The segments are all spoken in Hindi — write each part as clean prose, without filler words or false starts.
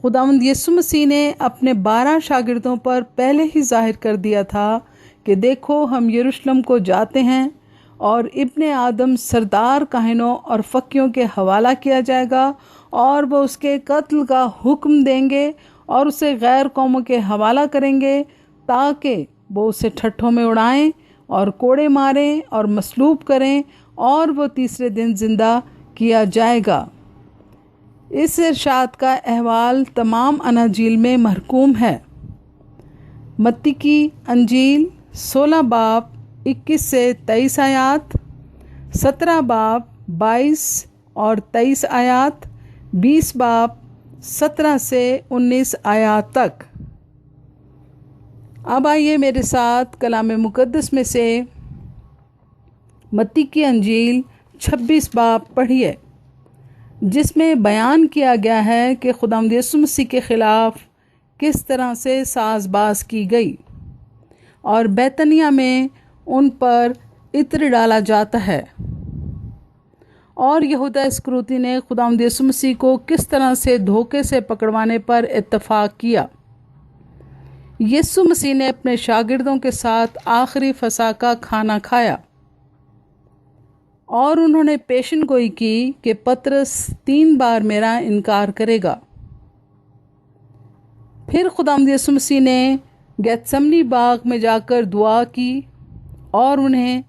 खुदावंद यीशु मसीह ने अपने 12 शागिर्दों पर पहले ही जाहिर कर दिया था कि देखो हम यरूशलेम को जाते हैं और इब्ने आदम सरदार काहिनों और फकियों के हवाला किया जाएगा और वो उसके कत्ल का हुक्म देंगे और उसे गैर कौमों के हवाला करेंगे ताकि वो उसे ठट्ठों में उड़ाएं और कोड़े मारें और मसलूब करें और वो तीसरे दिन ज़िंदा किया जाएगा। इस इरशाद का अहवाल तमाम अनाजील में महकूम है। मत्ती की अंजील 16 बाब 21 से 23 आयात, 17 बाब 22 और 23 आयात, 20 बाब 17 से 19 आयात तक। अब आइए मेरे साथ कलाम मुक़द्दस में से मत्ती की अंजील 26 बाब पढ़िए, जिसमें बयान किया गया है कि खुदावंद यीशु मसीह के ख़िलाफ़ किस तरह से साज़बाज़ की गई और बैतनिया में उन पर इत्र डाला जाता है और यहूदा इस्करियोती ने खुदावंद यीशु मसीह को किस तरह से धोखे से पकड़वाने पर इत्तफाक किया। यीशु मसीह ने अपने शागिर्दों के साथ आखिरी फसह का खाना खाया और उन्होंने पेशन गोई की कि पतरस 3 बार मेरा इनकार करेगा। फिर खुदावंद यीशु मसीह ने गेत्समनी बाग में जाकर दुआ की और उन्हें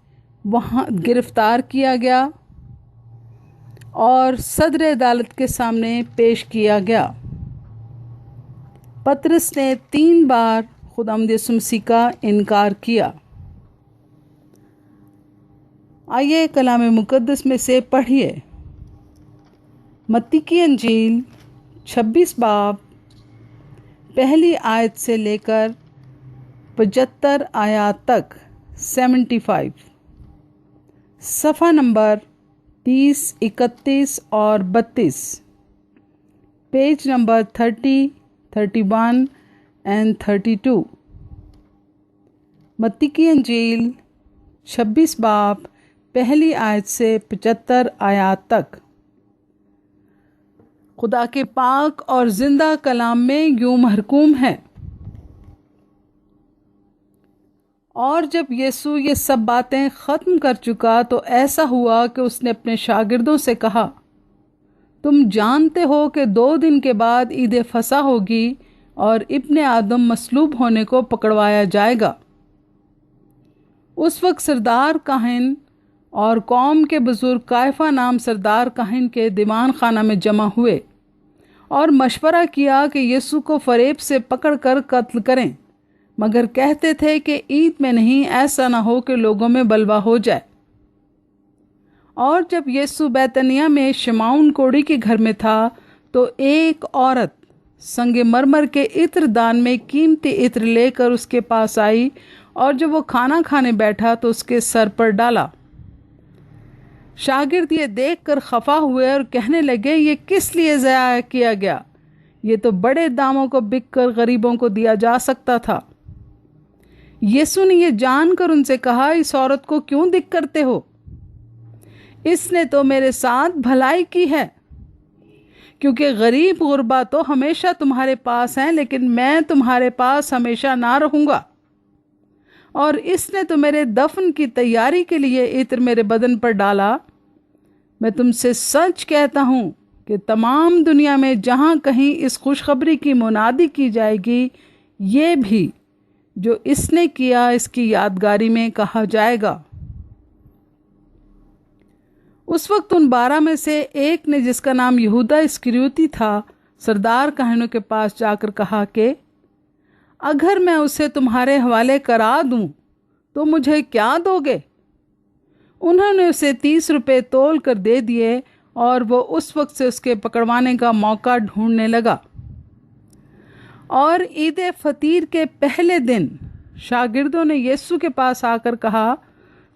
वहाँ गिरफ्तार किया गया और सदर अदालत के सामने पेश किया गया। पतरस ने 3 बार खुदावंद यीशु मसीह का इनकार किया। आइए कलाम मुक़द्दस में से पढ़िए। मत्ती की अंजील 26 बाब पहली आयत से लेकर 75 आयत तक 75, सफ़ा नंबर 30, 31 और 32, पेज नंबर 30, 31 एंड 32। मत्ती की अंजील 26 बाब पहली आयत से 75 आयत तक। खुदा के पाक और जिंदा कलाम में यूं महकूम है, और जब यीशु ये सब बातें ख़त्म कर चुका तो ऐसा हुआ कि उसने अपने शागिर्दों से कहा, तुम जानते हो कि 2 दिन के बाद ईद फसह होगी और इब्ने आदम मसलूब होने को पकड़वाया जाएगा। उस वक्त सरदार काहिन और कौम के बुजुर्ग कायफा नाम सरदार काहिन के दीवान खाना में जमा हुए और मशवरा किया कि यीशु को फरेब से पकड़कर कत्ल करें, मगर कहते थे कि ईद में नहीं, ऐसा ना हो कि लोगों में बलवा हो जाए। और जब यीशु बैतनिया में शमाउन कोड़ी के घर में था तो एक औरत संगमरमर के इत्र दान में कीमती इत्र लेकर उसके पास आई और जब वो खाना खाने बैठा तो उसके सर पर डाला। शागिर्द ये देखकर खफा हुए और कहने लगे, ये किस लिए ज़ाया किया गया? ये तो बड़े दामों को बिककर गरीबों को दिया जा सकता था। यीशु ने ये जानकर उनसे कहा, इस औरत को क्यों दिक करते हो? इसने तो मेरे साथ भलाई की है, क्योंकि गरीब गुरबा तो हमेशा तुम्हारे पास हैं, लेकिन मैं तुम्हारे पास हमेशा ना रहूँगा। और इसने तो मेरे दफन की तैयारी के लिए इत्र मेरे बदन पर डाला। मैं तुमसे सच कहता हूँ कि तमाम दुनिया में जहाँ कहीं इस खुशखबरी की मुनादी की जाएगी, ये भी जो इसने किया इसकी यादगारी में कहा जाएगा। उस वक्त उन 12 में से एक ने, जिसका नाम यहूदा इस्करियोती था, सरदार काहिनों के पास जाकर कहा कि अगर मैं उसे तुम्हारे हवाले करा दूं तो मुझे क्या दोगे? उन्होंने उसे 30 रुपये तोल कर दे दिए और वो उस वक्त से उसके पकड़वाने का मौका ढूंढने लगा। और ईद फतीर के पहले दिन शागिर्दों ने यीशु के पास आकर कहा,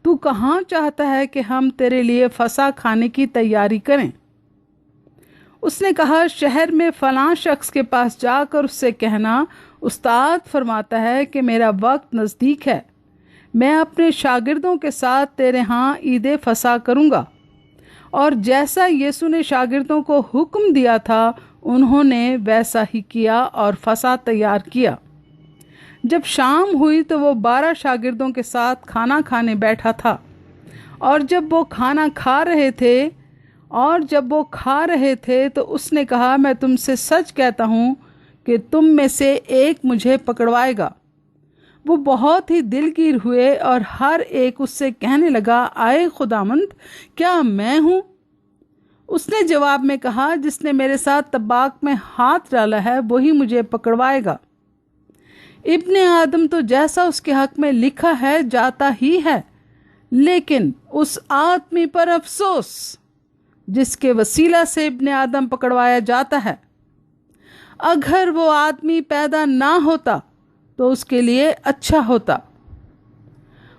तू कहाँ चाहता है कि हम तेरे लिए फसह खाने की तैयारी करें? उसने कहा, शहर में फलां शख्स के पास जाकर उससे कहना, उस्ताद फरमाता है कि मेरा वक्त नज़दीक है, मैं अपने शागिर्दों के साथ तेरे यहाँ ईद फसह करूँगा। और जैसा यीशु ने शागिर्दों को हुक्म दिया था उन्होंने वैसा ही किया और फसह तैयार किया। जब शाम हुई तो वो 12 शागिर्दों के साथ खाना खाने बैठा था। और जब वो खा रहे थे तो उसने कहा, मैं तुमसे सच कहता हूँ कि तुम में से एक मुझे पकड़वाएगा। वो बहुत ही दिलगीर हुए और हर एक उससे कहने लगा, आए खुदावंद, क्या मैं हूँ? उसने जवाब में कहा, जिसने मेरे साथ तबाक में हाथ डाला है वही मुझे पकड़वाएगा। इब्ने आदम तो जैसा उसके हक में लिखा है जाता ही है, लेकिन उस आदमी पर अफसोस जिसके वसीला से इब्ने आदम पकड़वाया जाता है। अगर वो आदमी पैदा ना होता तो उसके लिए अच्छा होता।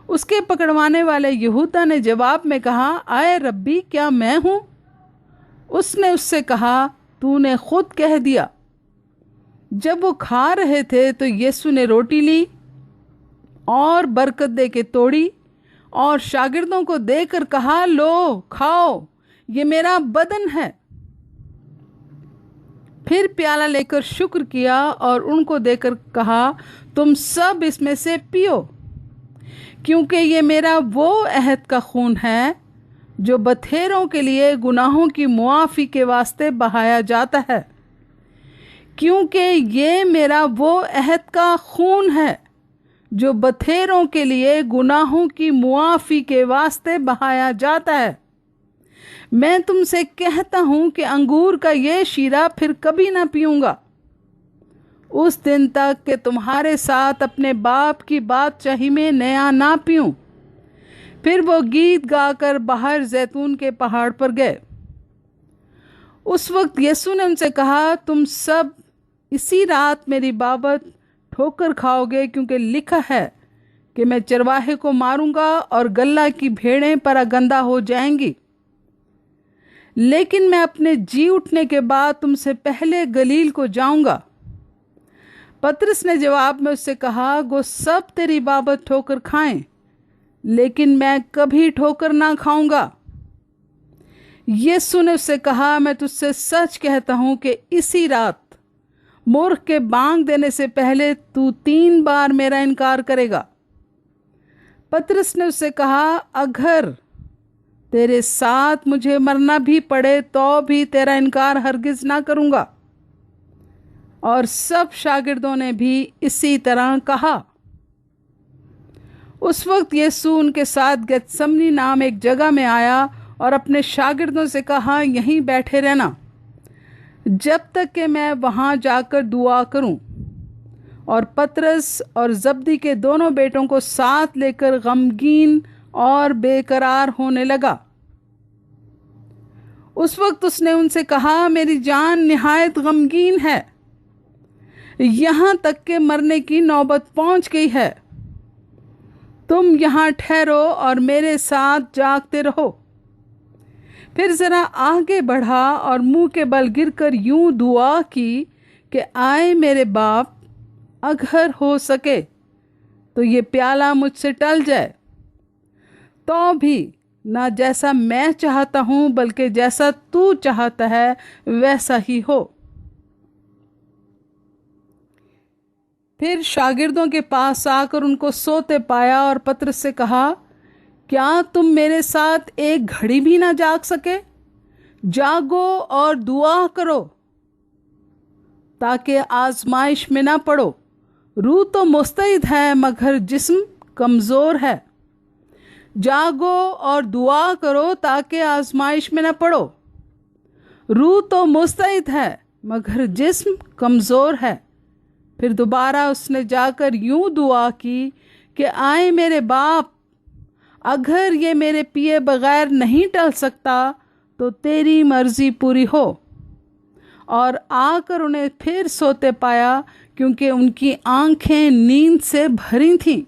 उसके पकड़वाने वाले यहूदा ने जवाब में कहा, आए रब्बी, क्या मैं हूँ? उसने उससे कहा, तूने खुद कह दिया। जब वो खा रहे थे तो यीशु ने रोटी ली और बरकत दे के तोड़ी और शागिर्दों को देकर कहा, लो खाओ, ये मेरा बदन है। फिर प्याला लेकर शुक्र किया और उनको देकर कहा, तुम सब इसमें से पियो, क्योंकि ये मेरा वो अहद का खून है जो बथेरों के लिए गुनाहों की मुआफ़ी के वास्ते बहाया जाता है। क्योंकि ये मेरा वो अहद का खून है जो बथेरों के लिए गुनाहों की मुआफ़ी के वास्ते बहाया जाता है। मैं तुमसे कहता हूँ कि अंगूर का ये शीरा फिर कभी ना पीऊँगा, उस दिन तक कि तुम्हारे साथ अपने बाप की बादशाही में नया ना पीऊँ। फिर वो गीत गाकर बाहर जैतून के पहाड़ पर गए। उस वक्त यीशु ने उनसे कहा, तुम सब इसी रात मेरी बाबत ठोकर खाओगे, क्योंकि लिखा है कि मैं चरवाहे को मारूंगा और गल्ला की भेड़ें परागंदा हो जाएंगी। लेकिन मैं अपने जी उठने के बाद तुमसे पहले गलील को जाऊंगा। पतरस ने जवाब में उससे कहा, गो सब तेरी बाबत ठोकर खाएं, लेकिन मैं कभी ठोकर ना खाऊंगा। यीशु ने उससे कहा, मैं तुझसे सच कहता हूं कि इसी रात मूर्ख के बांग देने से पहले तू 3 बार मेरा इनकार करेगा। पतरस ने उससे कहा, अगर तेरे साथ मुझे मरना भी पड़े तो भी तेरा इनकार हरगिज ना करूंगा। और सब शागिर्दों ने भी इसी तरह कहा। उस वक्त यीशु उनके साथ गेतसमनी नाम एक जगह में आया और अपने शागिर्दों से कहा, यहीं बैठे रहना जब तक कि मैं वहां जाकर दुआ करूं। और पतरस और जब्दी के दोनों बेटों को साथ लेकर गमगीन और बेकरार होने लगा। उस वक्त उसने उनसे कहा, मेरी जान निहायत गमगीन है, यहां तक के मरने की नौबत पहुंच गई है। तुम यहां ठहरो और मेरे साथ जागते रहो। फिर जरा आगे बढ़ा और मुंह के बल गिरकर यूं दुआ की कि आए मेरे बाप, अगर हो सके तो ये प्याला मुझसे टल जाए, तो भी ना जैसा मैं चाहता हूं बल्कि जैसा तू चाहता है वैसा ही हो। फिर शागिर्दों के पास आकर उनको सोते पाया और पतरस से कहा, क्या तुम मेरे साथ एक घड़ी भी ना जाग सके? जागो और दुआ करो ताकि आजमाइश में ना पड़ो। रूह तो मुस्तैद है मगर जिस्म कमज़ोर है। जागो और दुआ करो ताकि आजमाइश में ना पड़ो। रूह तो मुस्तैद है मगर जिस्म कमज़ोर है। फिर दोबारा उसने जाकर यूं दुआ की कि आए मेरे बाप, अगर ये मेरे पिए बगैर नहीं टल सकता तो तेरी मर्जी पूरी हो। और आकर उन्हें फिर सोते पाया, क्योंकि उनकी आंखें नींद से भरी थीं।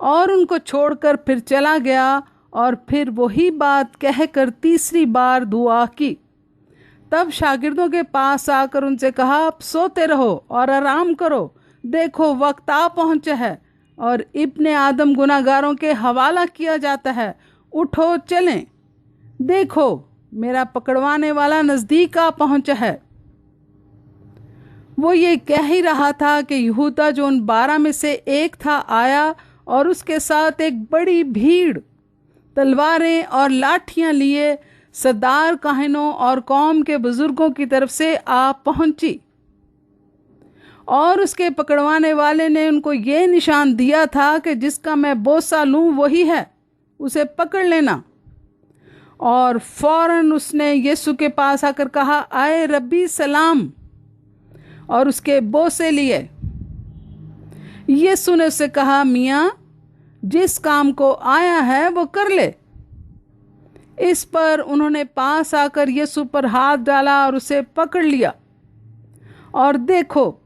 और उनको छोड़कर फिर चला गया और फिर वही बात कहकर 3री बार दुआ की। तब शागिर्दों के पास आकर उनसे कहा, अब सोते रहो और आराम करो, देखो वक्त आ पहुँचा है और इब्ने आदम गुनाहगारों के हवाला किया जाता है। उठो चलें। देखो मेरा पकड़वाने वाला नज़दीक आ पहुंचा है। वो ये कह ही रहा था कि यहूदा जो उन 12 में से एक था आया और उसके साथ एक बड़ी भीड़ तलवारें और लाठियां लिए सरदार काहिनों और कौम के बुजुर्गों की तरफ से आ पहुंची। और उसके पकड़वाने वाले ने उनको ये निशान दिया था कि जिसका मैं बोसा लूं वही है, उसे पकड़ लेना। और फौरन उसने यीशु के पास आकर कहा, आए रब्बी सलाम, और उसके बोसे लिए। यीशु ने उससे कहा, मियाँ जिस काम को आया है वो कर ले। इस पर उन्होंने पास आकर यीशु पर हाथ डाला और उसे पकड़ लिया। और देखो,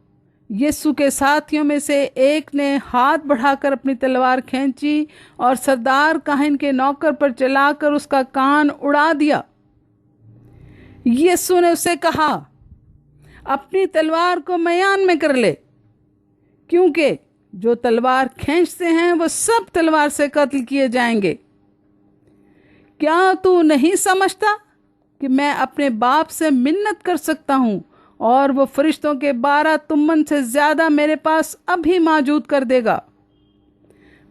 यीशु के साथियों में से एक ने हाथ बढ़ाकर अपनी तलवार खींची और सरदार काहिन के नौकर पर चलाकर उसका कान उड़ा दिया। यीशु ने उसे कहा, अपनी तलवार को म्यान में कर ले, क्योंकि जो तलवार खींचते हैं वो सब तलवार से कत्ल किए जाएंगे। क्या तू नहीं समझता कि मैं अपने बाप से मिन्नत कर सकता हूं और वो फरिश्तों के 12 तुम्मन से ज्यादा मेरे पास अभी मौजूद कर देगा?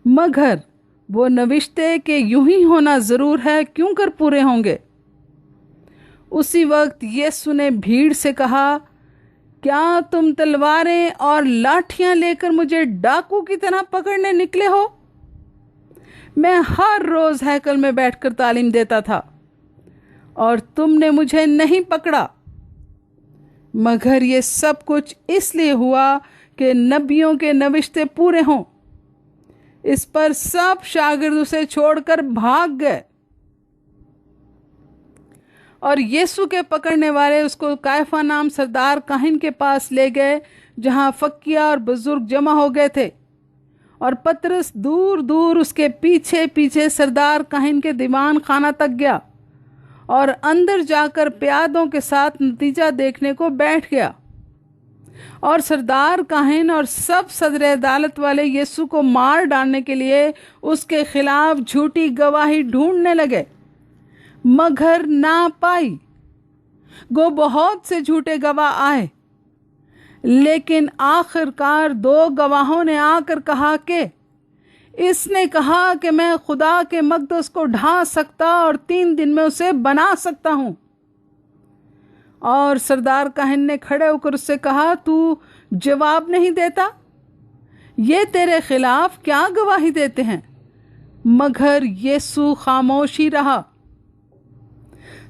मगर वो नविश्ते के यूं ही होना जरूर है, क्यों कर पूरे होंगे। उसी वक्त यीशु ने भीड़ से कहा, क्या तुम तलवारें और लाठियां लेकर मुझे डाकू की तरह पकड़ने निकले हो? मैं हर रोज हैकल में बैठकर तालीम देता था और तुमने मुझे नहीं पकड़ा। मगर ये सब कुछ इसलिए हुआ कि नबियों के नविश्ते पूरे हों। इस पर सब शागिर्द उसे छोड़कर भाग गए। और यीशु के पकड़ने वाले उसको कायफा नाम सरदार काहिन के पास ले गए, जहां फक्किया और बुजुर्ग जमा हो गए थे। और पतरस दूर दूर उसके पीछे पीछे सरदार काहिन के दीवान खाना तक गया और अंदर जाकर प्यादों के साथ नतीजा देखने को बैठ गया। और सरदार काहिन और सब सदर अदालत वाले यीशु को मार डालने के लिए उसके खिलाफ झूठी गवाही ढूंढने लगे, मगर ना पाई। गो बहुत से झूठे गवाह आए, लेकिन आखिरकार 2 गवाहों ने आकर कहा कि इसने कहा कि मैं खुदा के मकदस को ढा सकता और 3 दिन में उसे बना सकता हूं। और सरदार काहिन ने खड़े होकर उससे कहा, तू जवाब नहीं देता? ये तेरे खिलाफ क्या गवाही देते हैं? मगर यीशु खामोश ही रहा।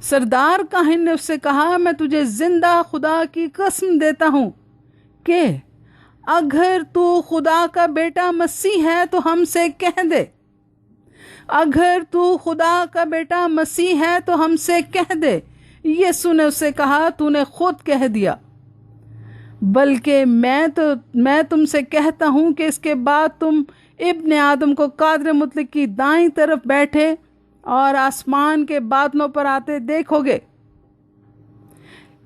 सरदार काहिन ने उससे कहा, मैं तुझे जिंदा खुदा की कसम देता हूं कि अगर तू खुदा का बेटा मसीह है तो हमसे कह दे। अगर तू खुदा का बेटा मसीह है तो हमसे कह दे। यीशु ने उससे कहा, तूने खुद कह दिया, बल्कि मैं तुमसे कहता हूं कि इसके बाद तुम इब्ने आदम को कादर मुतलक की दाईं तरफ बैठे और आसमान के बादलों पर आते देखोगे।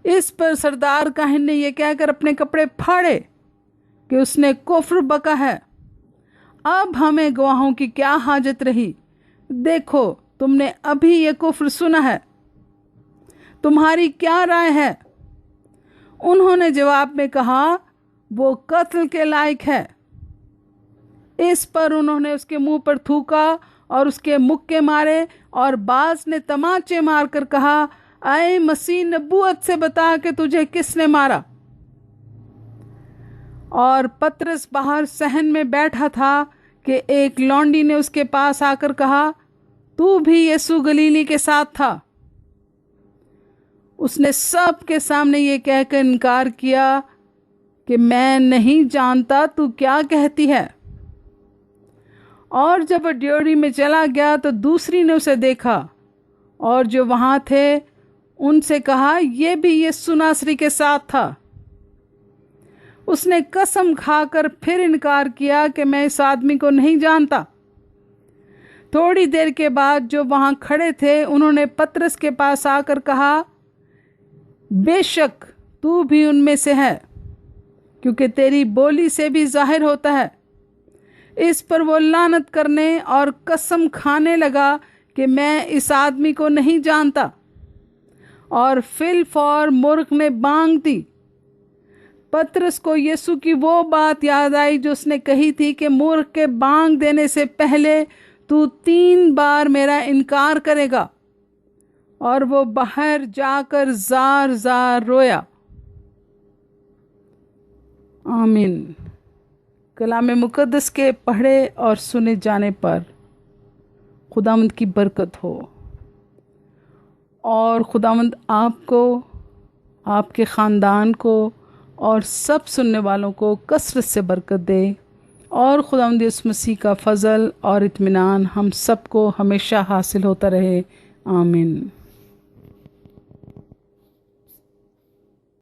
इस पर सरदार काहिन ने यह कहकर अपने कपड़े फाड़े कि उसने कुफ्र बका है। अब हमें गवाहों की क्या हाजत रही? देखो, तुमने अभी ये कुफ्र सुना है, तुम्हारी क्या राय है? उन्होंने जवाब में कहा, वो कत्ल के लायक है। इस पर उन्होंने उसके मुंह पर थूका और उसके मुक्के मारे, और बाज ने तमाचे मारकर कहा, आए मसीह, नबूवत से बता कि तुझे किसने मारा। और पतरस बाहर सहन में बैठा था कि एक लौंडी ने उसके पास आकर कहा, तू भी यीशु गलीली के साथ था। उसने सब के सामने ये कहकर इनकार किया कि मैं नहीं जानता, तू क्या कहती है। और जब वह ड्योढ़ी में चला गया तो दूसरी ने उसे देखा और जो वहां थे उनसे कहा, यह भी यीशु नासरी के साथ था। उसने कसम खाकर फिर इनकार किया कि मैं इस आदमी को नहीं जानता। थोड़ी देर के बाद जो वहां खड़े थे उन्होंने पतरस के पास आकर कहा, बेशक तू भी उनमें से है, क्योंकि तेरी बोली से भी जाहिर होता है। इस पर वो लानत करने और कसम खाने लगा कि मैं इस आदमी को नहीं जानता। और फिल फॉर मूर्ख ने बांग दी। पतरस को यीशु की वो बात याद आई जो उसने कही थी कि मूर्ख के बांग देने से पहले तू 3 बार मेरा इनकार करेगा। और वो बाहर जाकर जार जार रोया। आमीन। कलाम मुकद्दस के पढ़े और सुने जाने पर खुदावंद की बरकत हो और खुदावंद आपको, आपके ख़ानदान को और सब सुनने वालों को कसरत से बरकत दे। और खुदावंद यीशु मसीह का फ़ज़ल और इत्मीनान हम सबको हमेशा हासिल होता रहे। आमीन।